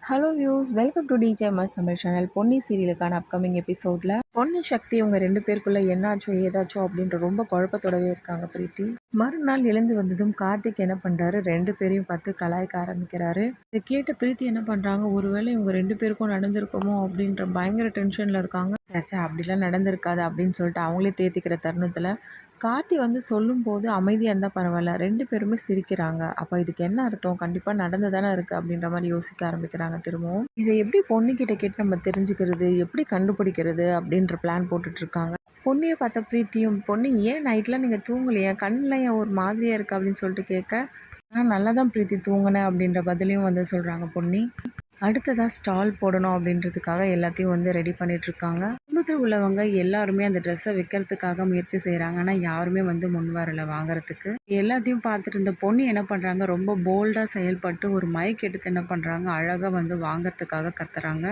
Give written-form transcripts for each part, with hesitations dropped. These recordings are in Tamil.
Hello views, welcome to DJMS Tamil channel. Ponni சீரியலுக்கான அப்கமிங் எபிசோடில் பொன்னி சக்தி இவங்க 2 பேருக்குள்ளே என்னாச்சோ ஏதாச்சோ அப்படின்ற ரொம்ப குழப்பத்தோடவே இருக்காங்க பிரீத்தி. மறுநாள் எழுந்து வந்ததும் கார்த்திக் என்ன பண்ணுறாரு, 2 பேரையும் பார்த்து கலாய்க்க ஆரம்பிக்கிறாரு. இதை கேட்ட பிரீத்தி என்ன பண்ணுறாங்க, ஒருவேளை இவங்க 2 பேருக்கும் நடந்திருக்குமோ அப்படின்ற பயங்கர டென்ஷனில் இருக்காங்க. சேச்சா அப்படிலாம் நடந்திருக்காது அப்படின்னு சொல்லிட்டு அவங்களே தேத்திக்கிற தருணத்தில் கார்த்தி வந்து சொல்லும்போது அமைதியாக இருந்தால் பரவாயில்ல, 2 பேருமே சிரிக்கிறாங்க. அப்போ இதுக்கு என்ன அர்த்தம், கண்டிப்பாக நடந்து தானே இருக்குது அப்படின்ற மாதிரி யோசிக்க ஆரம்பிக்கிறாங்க திரும்பவும். இதை எப்படி பொண்ணுக்கிட்ட கேட்டு நம்ம தெரிஞ்சுக்கிறது, எப்படி கண்டுபிடிக்கிறது அப்படின்ற பிளான் போட்டுட்ருக்காங்க. பொண்ணியை பார்த்த பிரீத்தியும், பொண்ணு ஏன் நைட்லாம் நீங்கள் தூங்கலையா, கண்ணில் ஏன் ஒரு மாதிரியாக இருக்குது அப்படின்னு சொல்லிட்டு கேட்க, நான் நல்லா தான் பிரீத்தி தூங்கினேன் அப்படின்ற பதிலையும் வந்து சொல்கிறாங்க பொன்னி. அடுத்ததாக ஸ்டால் போடணும் அப்படின்றதுக்காக எல்லாத்தையும் வந்து ரெடி பண்ணிகிட்ருக்காங்க. குடும்பத்தில் உள்ளவங்க எல்லாருமே அந்த ட்ரெஸ்ஸை விற்கிறதுக்காக முயற்சி செய்கிறாங்க. ஆனால் யாருமே வந்து முன் வரலை வாங்குறதுக்கு. எல்லாத்தையும் பார்த்துட்டு இருந்த பொண்ணு என்ன பண்ணுறாங்க, ரொம்ப போல்டாக செயல்பட்டு ஒரு மைக் எடுத்து என்ன பண்ணுறாங்க, அழகாக வந்து வாங்கிறதுக்காக கத்துறாங்க.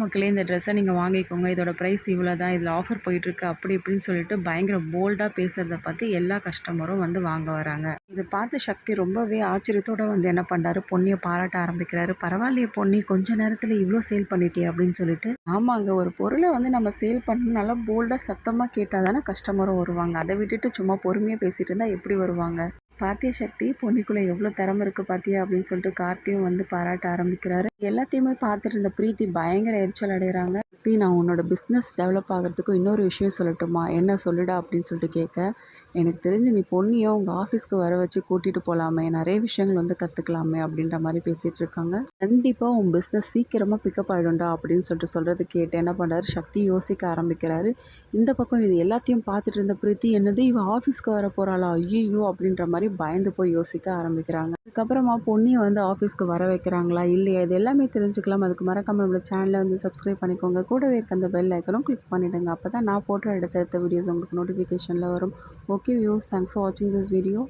மக்களே, இந்த ட்ரெஸ்ஸை நீங்கள் வாங்கிக்கோங்க, இதோட ப்ரைஸ் இவ்வளோ தான், இதில் ஆஃபர் போயிட்டுருக்கு அப்படி இப்படின்னு சொல்லிட்டு பயங்கர போல்டாக பேசுகிறத பார்த்து எல்லா கஸ்டமரும் வந்து வாங்க வராங்க. இதை பார்த்து சக்தி ரொம்பவே ஆச்சரியத்தோடு வந்து என்ன பண்ணுறாரு, பொண்ணியை பாராட்ட ஆரம்பிக்கிறாரு. பரவாயில்லையே பொண்ணி, கொஞ்ச நேரத்தில் இவ்வளோ சேல் பண்ணிட்டே அப்படின்னு சொல்லிட்டு. ஆமாங்க, ஒரு பொருளை வந்து நம்ம சேல் பண்ணணும், நல்லா போல்டாக சத்தமாக கேட்டால் தானே கஸ்டமரும் வருவாங்க. அதை விட்டுட்டு சும்மா பொறுமையாக பேசிகிட்டு இருந்தால் எப்படி வருவாங்க. பாத்தியா சக்தி, பொண்ணுக்குள்ளே எவ்வளோ திறமை இருக்குது பாத்தியா அப்படின்னு சொல்லிட்டு கார்த்தியும் வந்து பாராட்ட ஆரம்பிக்கிறாரு. எல்லாத்தையுமே பார்த்துட்டு இருந்த பிரீத்தி பயங்கர எரிச்சல் அடைகிறாங்க. நான் உன்னோட பிஸ்னஸ் டெவலப் ஆகிறதுக்கு இன்னொரு விஷயம் சொல்லட்டுமா, என்ன சொல்லுடா அப்படின்னு சொல்லிட்டு கேட்க, எனக்கு தெரிஞ்சு நீ பொண்ணியை உங்கள் ஆஃபீஸ்க்கு வர வச்சு கூட்டிகிட்டு போகலாமே, நிறைய விஷயங்கள் வந்து கற்றுக்கலாமே அப்படின்ற மாதிரி பேசிகிட்டு இருக்காங்க. கண்டிப்பாக உன் பிஸ்னஸ் சீக்கிரமாக பிக்கப் ஆகிடும்டா அப்படின்னு சொல்லிட்டு சொல்கிறது கேட்டு என்ன பண்ணுறாரு, சக்தி யோசிக்க ஆரம்பிக்கிறாரு. இந்த பக்கம் இது எல்லாத்தையும் பார்த்துட்டு இருந்த பிரீத்தி, என்னது இவ ஆஃபீஸ்க்கு வர போகிறாளா, ஐயோ அப்படின்ற மாதிரி பயந்து போய் யோசிக்க ஆரம்பிக்கிறாங்க. அதுக்கப்புறமா பொண்ணியை வந்து ஆஃபீஸ்க்கு வர வைக்கிறாங்களா இல்லையா, இது எல்லாமே தெரிஞ்சுக்கலாம். அதுக்கு மறக்காம நம்மளோட சேனலை வந்து சப்ஸ்கிரைப் பண்ணிக்கோங்க. கூடவே இருக்க அந்த பெல் ஐக்கனும் கிளிக் பண்ணிவிடுங்க. அப்போ தான் நான் போடுற அடுத்தடுத்த வீடியோஸ் உங்களுக்கு நோட்டிஃபிகேஷனில் வரும். ஓகே வியூஸ், தேங்க்ஸ் ஃபார் வாட்சிங் திஸ் வீடியோ.